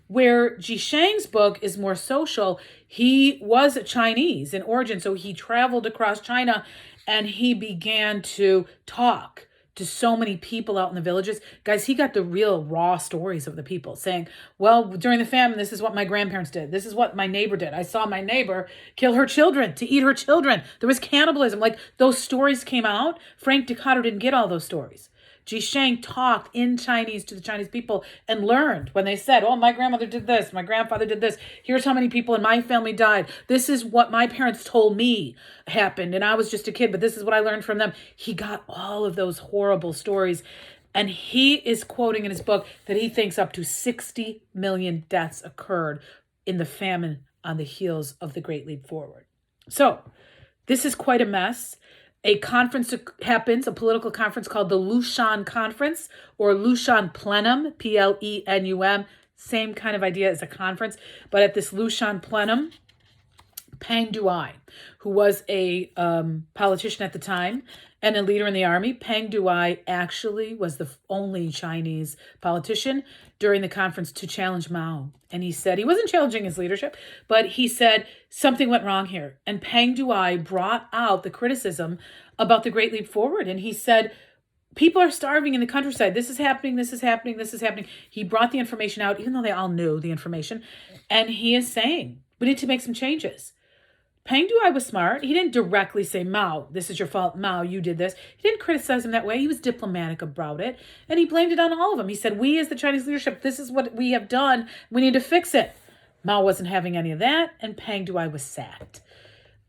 where Jishang's book is more social. He was Chinese in origin, so he traveled across China and he began to talk to so many people out in the villages. Guys, he got the real raw stories of the people saying, well, during the famine, this is what my grandparents did. This is what my neighbor did. I saw my neighbor kill her children to eat her children. There was cannibalism. Like, those stories came out. Frank Decatur didn't get all those stories. Jishang talked in Chinese to the Chinese people and learned when they said, oh, my grandmother did this, my grandfather did this, here's how many people in my family died, this is what my parents told me happened, and I was just a kid, but this is what I learned from them. He got all of those horrible stories, and he is quoting in his book that he thinks up to 60 million deaths occurred in the famine on the heels of the Great Leap Forward. So this is quite a mess. A conference happens, a political conference called the Luchon Conference or Luchon Plenum, Plenum, same kind of idea as a conference. But at this Luchon Plenum, Peng Duai, who was a politician at the time and a leader in the army, Peng Duai actually was the only Chinese politician during the conference to challenge Mao. And he said, he wasn't challenging his leadership, but he said something went wrong here. And Peng Duai brought out the criticism about the Great Leap Forward. And he said, people are starving in the countryside. This is happening, this is happening, this is happening. He brought the information out, even though they all knew the information. And he is saying, we need to make some changes. Peng Duai was smart. He didn't directly say, Mao, this is your fault. Mao, you did this. He didn't criticize him that way. He was diplomatic about it. And he blamed it on all of them. He said, we as the Chinese leadership, this is what we have done. We need to fix it. Mao wasn't having any of that. And Peng Duai was sacked.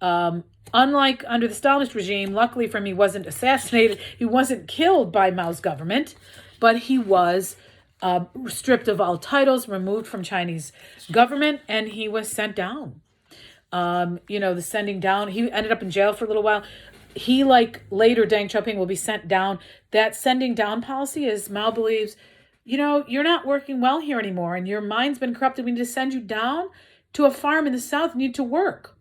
Unlike under the Stalinist regime, luckily for him, he wasn't assassinated. He wasn't killed by Mao's government. But he was stripped of all titles, removed from Chinese government, and he was sent down. The sending down, he ended up in jail for a little while. He, like later Deng Xiaoping, will be sent down. That sending down policy is Mao believes, you're not working well here anymore and your mind's been corrupted. We need to send you down to a farm in the south. You need to work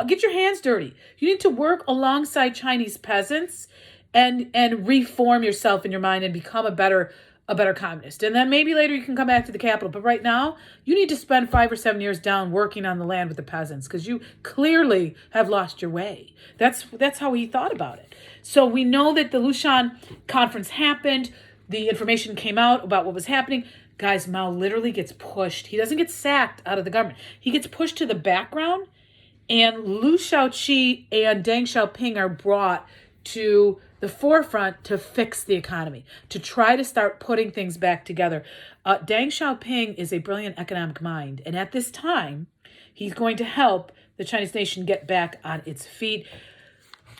get your hands dirty. You need to work alongside Chinese peasants and reform yourself in your mind and become a better a better communist. And then maybe later you can come back to the capital. But right now, you need to spend 5 or 7 years down working on the land with the peasants because you clearly have lost your way. That's how he thought about it. So we know that the Luchon Conference happened. The information came out about what was happening. Guys, Mao literally gets pushed. He doesn't get sacked out of the government. He gets pushed to the background, and Liu Shaoqi and Deng Xiaoping are brought to the forefront to fix the economy, to try to start putting things back together. Deng Xiaoping is a brilliant economic mind, and at this time, he's going to help the Chinese nation get back on its feet.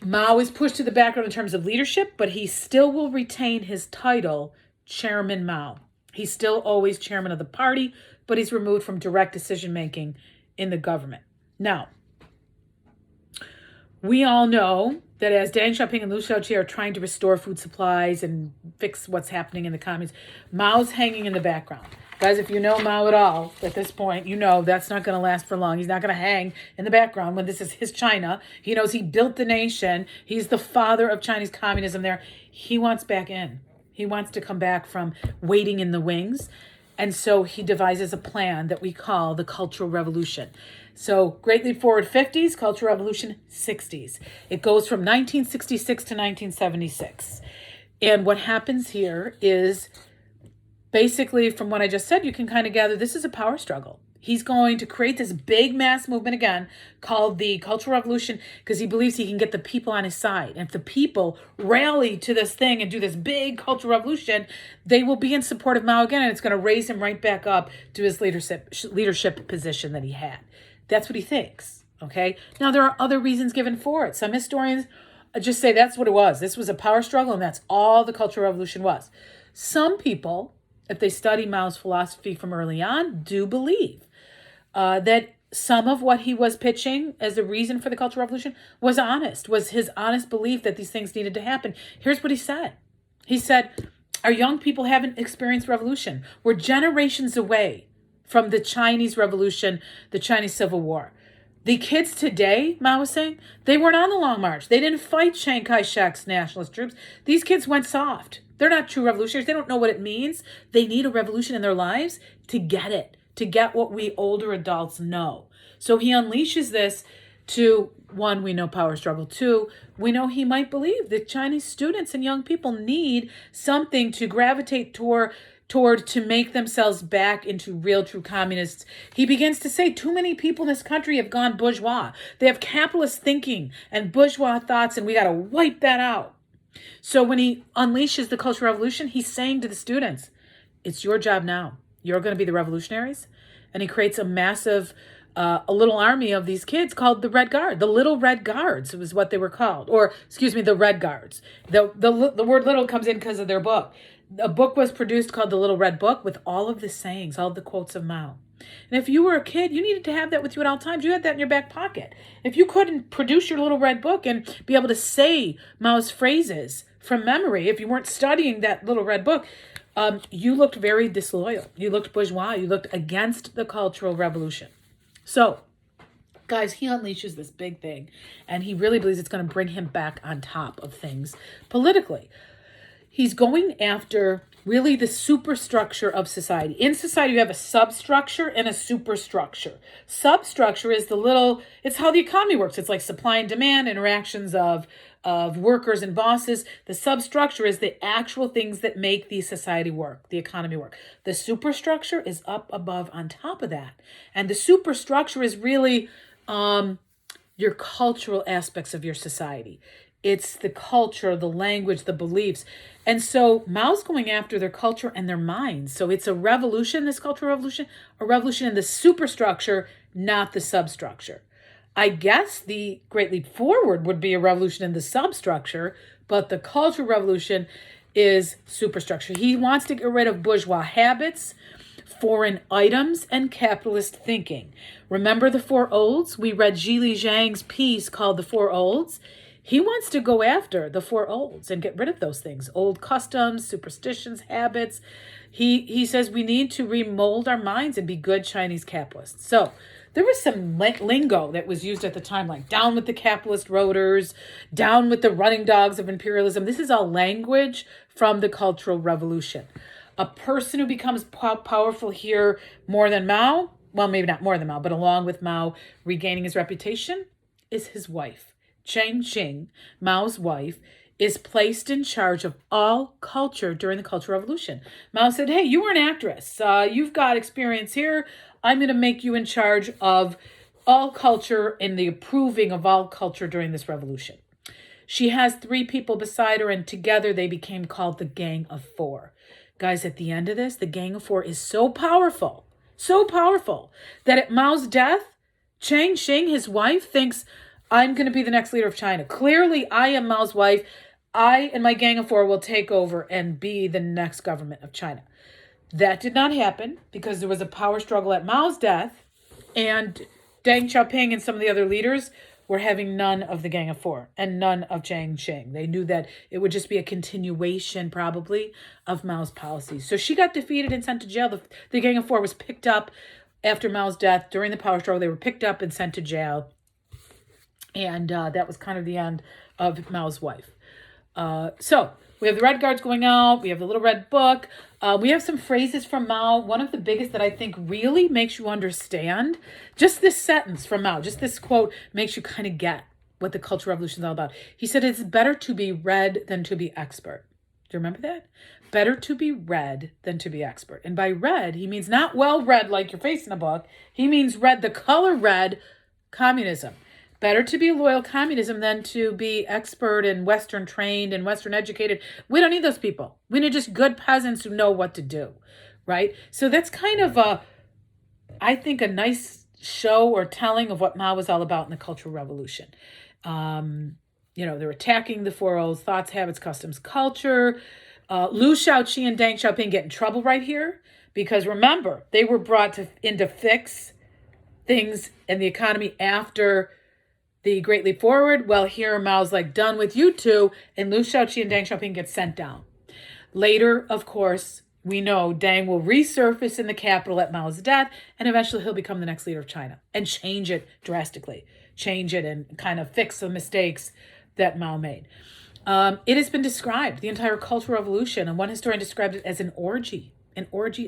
Mao is pushed to the background in terms of leadership, but he still will retain his title, Chairman Mao. He's still always chairman of the party, but he's removed from direct decision-making in the government. Now, we all know that as Deng Xiaoping and Liu Shaoqi are trying to restore food supplies and fix what's happening in the communes, Mao's hanging in the background. Guys, if you know Mao at all at this point, you know that's not going to last for long. He's not going to hang in the background when this is his China. He knows he built the nation. He's the father of Chinese communism there. He wants back in. He wants to come back from waiting in the wings. And so he devises a plan that we call the Cultural Revolution. So Great Leap Forward 50s, Cultural Revolution 60s. It goes from 1966 to 1976. And what happens here is basically, from what I just said, you can kind of gather this is a power struggle. He's going to create this big mass movement again called the Cultural Revolution because he believes he can get the people on his side. And if the people rally to this thing and do this big cultural revolution, they will be in support of Mao again, and it's going to raise him right back up to his leadership position that he had. That's what he thinks, okay? Now, there are other reasons given for it. Some historians just say that's what it was. This was a power struggle, and that's all the Cultural Revolution was. Some people, if they study Mao's philosophy from early on, do believe that some of what he was pitching as the reason for the Cultural Revolution was honest, was his honest belief that these things needed to happen. Here's what he said. He said, our young people haven't experienced revolution. We're generations away from the Chinese Revolution, the Chinese Civil War. The kids today, Mao was saying, they weren't on the Long March. They didn't fight Chiang Kai-shek's nationalist troops. These kids went soft. They're not true revolutionaries. They don't know what it means. They need a revolution in their lives to get it, to get what we older adults know. So he unleashes this to, one, we know power struggle. Two, we know he might believe that Chinese students and young people need something to gravitate toward to make themselves back into real, true communists. He begins to say too many people in this country have gone bourgeois. They have capitalist thinking and bourgeois thoughts, and we got to wipe that out. So when he unleashes the Cultural Revolution, he's saying to the students, it's your job now. You're going to be the revolutionaries. And he creates a massive, a little army of these kids called the Red Guard. The Little Red Guards was what they were called. Or, excuse me, the Red Guards. The word little comes in because of their book. A book was produced called The Little Red Book with all of the sayings, all of the quotes of Mao. And if you were a kid, you needed to have that with you at all times. You had that in your back pocket. If you couldn't produce your Little Red Book and be able to say Mao's phrases from memory, if you weren't studying that Little Red Book, you looked very disloyal. You looked bourgeois. You looked against the Cultural Revolution. So, guys, he unleashes this big thing, and he really believes it's going to bring him back on top of things politically. He's going after really the superstructure of society. In society, you have a substructure and a superstructure. Substructure is it's how the economy works. It's like supply and demand, interactions of workers and bosses. The substructure is the actual things that make the society work, the economy work. The superstructure is up above on top of that. And the superstructure is really your cultural aspects of your society. It's the culture, the language, the beliefs. And so Mao's going after their culture and their minds. So it's a revolution, this Cultural Revolution, a revolution in the superstructure, not the substructure. I guess the Great Leap Forward would be a revolution in the substructure, but the Cultural Revolution is superstructure. He wants to get rid of bourgeois habits, foreign items, and capitalist thinking. Remember the Four Olds? We read Zhili Zhang's piece called The Four Olds. He wants to go after the Four Olds and get rid of those things, old customs, superstitions, habits. He says we need to remold our minds and be good Chinese capitalists. So there was some lingo that was used at the time, like down with the capitalist roaders, down with the running dogs of imperialism. This is all language from the Cultural Revolution. A person who becomes powerful here more than Mao, well, maybe not more than Mao, but along with Mao regaining his reputation, is his wife. Cheng Xing, Mao's wife, is placed in charge of all culture during the Cultural Revolution. Mao said, hey, you were an actress. You've got experience here. I'm going to make you in charge of all culture and the approving of all culture during this revolution. She has 3 people beside her, and together they became called the Gang of Four. Guys, at the end of this, the Gang of Four is so powerful that at Mao's death, Cheng Xing, his wife, thinks, I'm going to be the next leader of China. Clearly, I am Mao's wife. I and my Gang of Four will take over and be the next government of China. That did not happen because there was a power struggle at Mao's death, and Deng Xiaoping and some of the other leaders were having none of the Gang of Four and none of Cheng Xing. They knew that it would just be a continuation, probably, of Mao's policies. So she got defeated and sent to jail. The Gang of Four was picked up after Mao's death. During the power struggle, they were picked up and sent to jail. And that was kind of the end of Mao's wife. So we have the red guards going out. We have the little red book. We have some phrases from Mao. One of the biggest that I think really makes you understand, just this sentence from Mao, just this quote makes you kind of get what the Cultural Revolution is all about. He said, it's better to be read than to be expert. Do you remember that? Better to be read than to be expert. And by read, he means not well read like your face in a book. He means read, the color red, communism. Better to be loyal communism than to be expert and Western trained and Western educated. We don't need those people. We need just good peasants who know what to do, right? So that's kind of I think, a nice show or telling of what Mao was all about in the Cultural Revolution. They're attacking the Four O's, thoughts, habits, customs, culture. Liu Shaoqi and Deng Xiaoping get in trouble right here because remember, they were brought in to fix things in the economy after the Great Leap Forward. Well, here Mao's like, done with you two, and Liu Shaoqi and Deng Xiaoping get sent down. Later, of course, we know Deng will resurface in the capital at Mao's death, and eventually he'll become the next leader of China and change it drastically. Change it and kind of fix the mistakes that Mao made. It has been described, the entire Cultural Revolution, and one historian described it as an orgy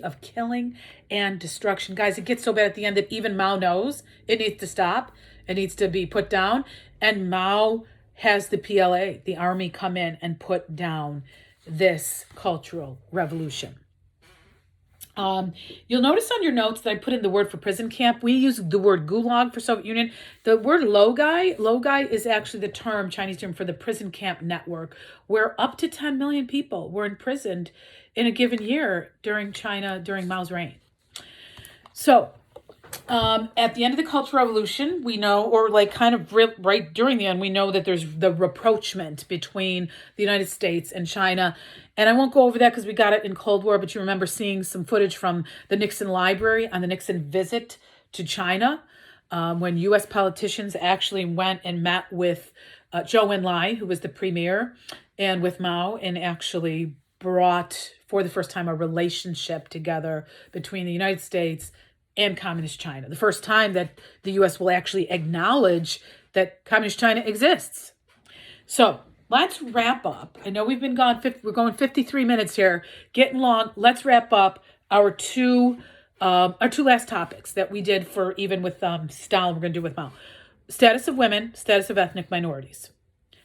of killing and destruction. Guys, it gets so bad at the end that even Mao knows it needs to stop. It needs to be put down. And Mao has the PLA, the army, come in and put down this Cultural Revolution. You'll notice on your notes that I put in the word for prison camp. We use the word gulag for Soviet Union. The word logai is actually the Chinese term for the prison camp network, where up to 10 million people were imprisoned in a given year during Mao's reign. So at the end of the Cultural Revolution, we know, or like kind of right during the end, we know that there's the rapprochement between the United States and China. And I won't go over that because we got it in Cold War, but you remember seeing some footage from the Nixon Library on the Nixon visit to China, when U.S. politicians actually went and met with Zhou Enlai, who was the premier, and with Mao, and actually brought, for the first time, a relationship together between the United States and Communist China. The first time that the U.S. will actually acknowledge that Communist China exists. So let's wrap up. I know we've been gone, we're going 53 minutes here, getting long. Let's wrap up our two last topics that we did for even with Stalin, we're going to do with Mao. Status of women, status of ethnic minorities.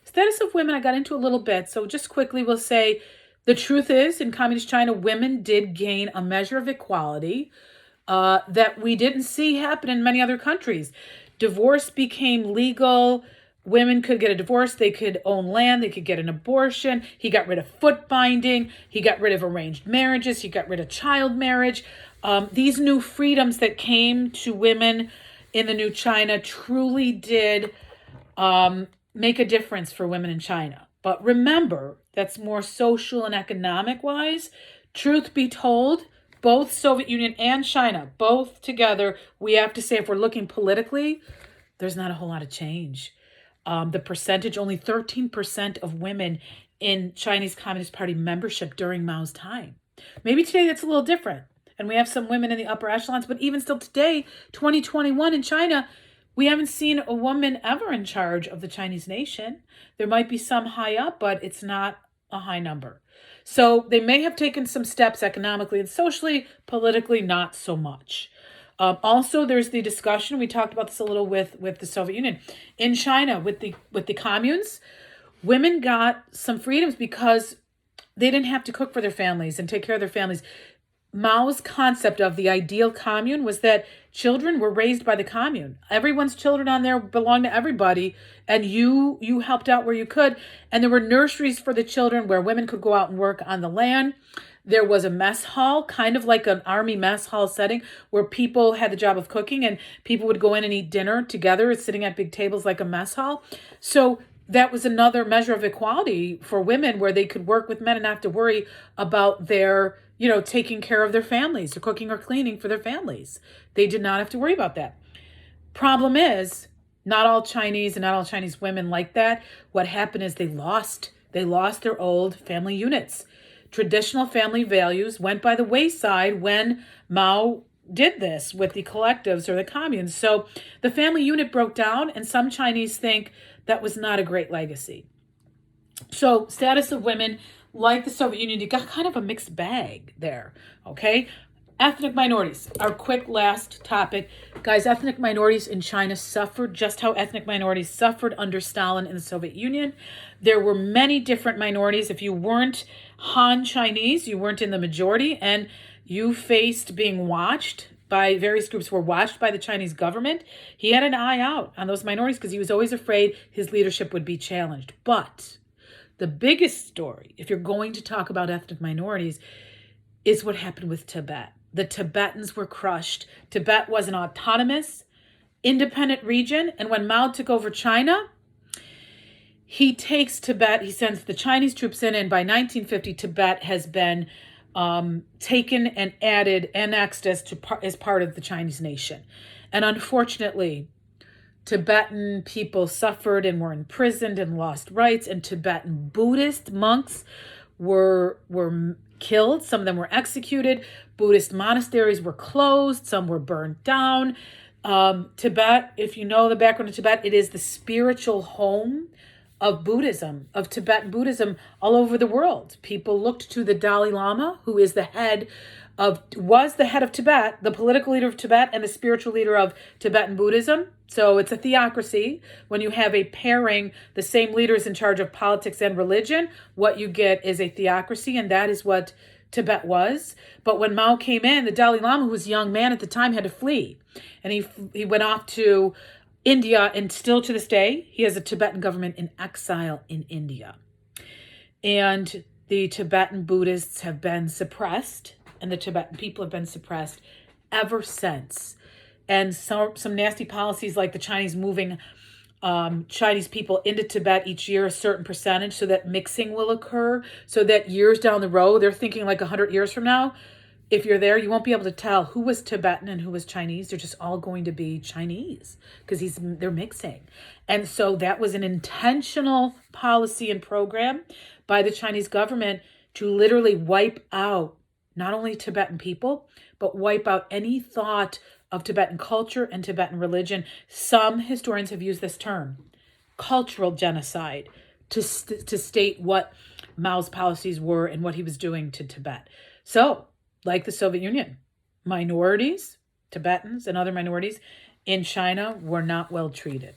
Status of women I got into a little bit, so just quickly we'll say the truth is in Communist China, women did gain a measure of equality that we didn't see happen in many other countries. Divorce became legal. Women could get a divorce. They could own land. They could get an abortion. He got rid of foot binding. He got rid of arranged marriages. He got rid of child marriage. These new freedoms that came to women in the new China truly did make a difference for women in China. But remember, that's more social and economic wise. Truth be told, both Soviet Union and China, both together, we have to say if we're looking politically, there's not a whole lot of change. The percentage, only 13% of women in Chinese Communist Party membership during Mao's time. Maybe today that's a little different. And we have some women in the upper echelons, but even still today, 2021 in China, we haven't seen a woman ever in charge of the Chinese nation. There might be some high up, but it's not a high number. So they may have taken some steps economically and socially, politically, not so much. Also, there's the discussion, we talked about this a little with the Soviet Union. In China, with the communes, women got some freedoms because they didn't have to cook for their families and take care of their families. Mao's concept of the ideal commune was that children were raised by the commune. Everyone's children on there belonged to everybody, and you helped out where you could. And there were nurseries for the children where women could go out and work on the land. There was a mess hall, kind of like an army mess hall setting, where people had the job of cooking, and people would go in and eat dinner together, sitting at big tables like a mess hall. So that was another measure of equality for women, where they could work with men and not have to worry about their, taking care of their families or cooking or cleaning for their families. They did not have to worry about that. Problem is, not all Chinese and not all Chinese women like that. What happened is they lost their old family units. Traditional family values went by the wayside when Mao did this with the collectives or the communes. So the family unit broke down, and some Chinese think that was not a great legacy. So status of women, like the Soviet Union, you got kind of a mixed bag there, okay? Ethnic minorities, our quick last topic. Guys, ethnic minorities in China suffered just how ethnic minorities suffered under Stalin in the Soviet Union. There were many different minorities. If you weren't Han Chinese, you weren't in the majority, and you faced being watched by various groups, were watched by the Chinese government. He had an eye out on those minorities because he was always afraid his leadership would be challenged. But the biggest story, if you're going to talk about ethnic minorities, is what happened with Tibet. The Tibetans were crushed. Tibet was an autonomous, independent region. And when Mao took over China, he takes Tibet, he sends the Chinese troops in, and by 1950, Tibet has been taken and annexed as part of the Chinese nation. And unfortunately, Tibetan people suffered and were imprisoned and lost rights, and Tibetan Buddhist monks were killed. Some of them were executed. Buddhist monasteries were closed. Some were burned down. Tibet, if you know the background of Tibet, it is the spiritual home of Buddhism, of Tibetan Buddhism all over the world. People looked to the Dalai Lama, who is was the head of Tibet, the political leader of Tibet, and the spiritual leader of Tibetan Buddhism. So it's a theocracy. When you have a pairing, the same leaders in charge of politics and religion, what you get is a theocracy, and that is what Tibet was. But when Mao came in, the Dalai Lama, who was a young man at the time, had to flee. And he went off to India, and still to this day, he has a Tibetan government in exile in India. And the Tibetan Buddhists have been suppressed, and the Tibetan people have been suppressed ever since. And some nasty policies like the Chinese moving Chinese people into Tibet each year, a certain percentage, so that mixing will occur, so that years down the road, they're thinking like 100 years from now, if you're there, you won't be able to tell who was Tibetan and who was Chinese. They're just all going to be Chinese because they're mixing. And so that was an intentional policy and program by the Chinese government to literally wipe out not only Tibetan people, but wipe out any thought of Tibetan culture and Tibetan religion. Some historians have used this term, cultural genocide, to state what Mao's policies were and what he was doing to Tibet. So, like the Soviet Union, minorities, Tibetans and other minorities in China were not well treated.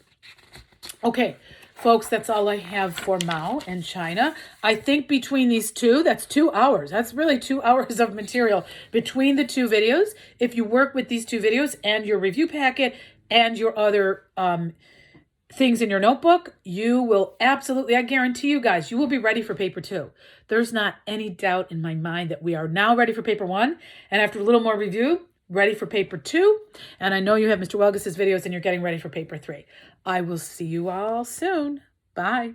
Okay, folks, that's all I have for Mao and China. I think between these two, that's 2 hours. That's really 2 hours of material between the two videos. If you work with these two videos and your review packet and your other things in your notebook, you will absolutely, I guarantee you guys, you will be ready for paper 2. There's not any doubt in my mind that we are now ready for paper 1. And after a little more review, ready for paper 2. And I know you have Mr. Welgus's videos and you're getting ready for paper 3. I will see you all soon. Bye.